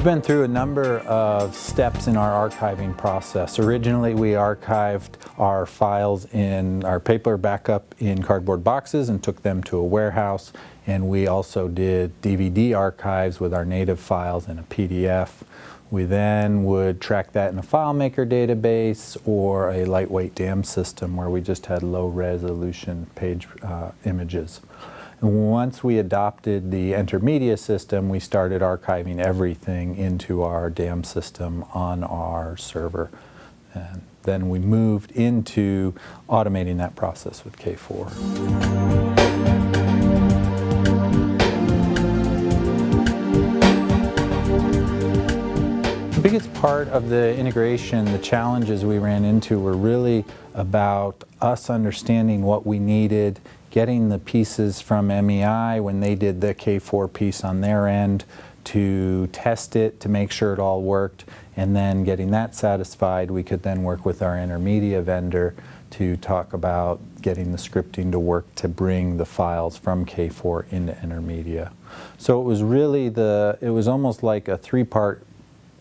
We've been through a number of steps in our archiving process. Originally, we archived our files in our paper backup in cardboard boxes and took them to a warehouse. And we also did DVD archives with our native files in a PDF. We then would track that in a FileMaker database or a lightweight DAM system where we just had low resolution page images. Once we adopted the intermedia system, we started archiving everything into our DAM system on our server. And then we moved into automating that process with K4. The biggest part of the integration, the challenges we ran into were really about us understanding what we needed, getting the pieces from MEI when they did the K4 piece on their end to test it to make sure it all worked, and then getting that satisfied, we could then work with our intermedia vendor to talk about getting the scripting to work to bring the files from K4 into intermedia. So it was really it was almost like a three-part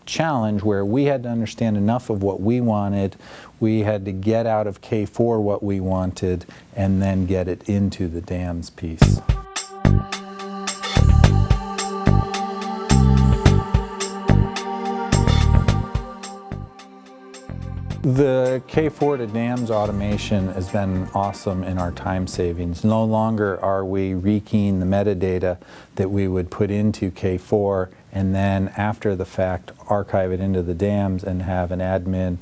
challenge where we had to understand enough of what we wanted, we had to get out of K4 what we wanted, and then get it into the DAMs piece. The K4 to DAMs automation has been awesome in our time savings. No longer are we rekeying the metadata that we would put into K4 and then after the fact archive it into the DAMs and have an admin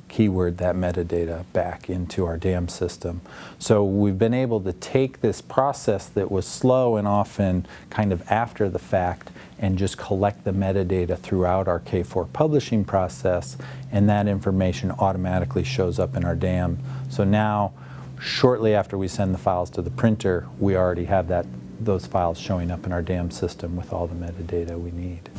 keyword that metadata back into our DAM system. So we've been able to take this process that was slow and often kind of after the fact and just collect the metadata throughout our K4 publishing process, and that information automatically shows up in our DAM. So now, shortly after we send the files to the printer, we already have those files showing up in our DAM system with all the metadata we need.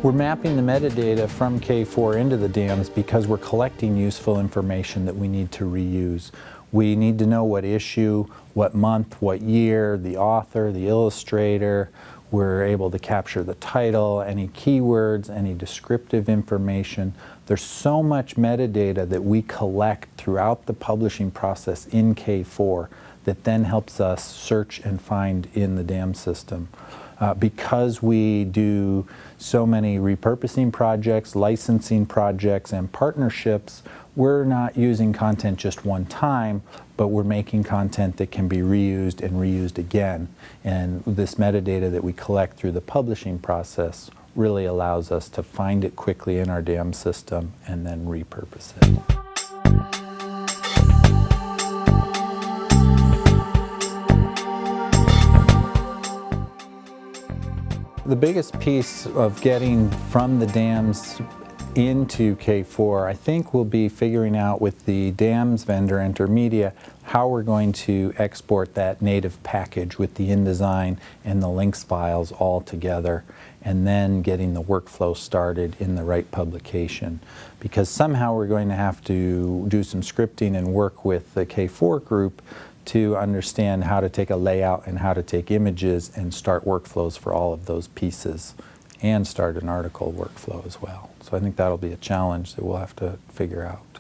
We're mapping the metadata from K4 into the DAMs because we're collecting useful information that we need to reuse. We need to know what issue, what month, what year, the author, the illustrator. We're able to capture the title, any keywords, any descriptive information. There's so much metadata that we collect throughout the publishing process in K4 that then helps us search and find in the DAM system. Because we do so many repurposing projects, licensing projects, and partnerships, we're not using content just one time, but we're making content that can be reused and reused again. And this metadata that we collect through the publishing process really allows us to find it quickly in our DAM system and then repurpose it. The biggest piece of getting from the DAMs into K4, I think, will be figuring out with the DAMs vendor, Intermedia, how we're going to export that native package with the InDesign and the links files all together, and then getting the workflow started in the right publication. Because somehow we're going to have to do some scripting and work with the K4 group to understand how to take a layout and how to take images and start workflows for all of those pieces and start an article workflow as well. So I think that'll be a challenge that we'll have to figure out.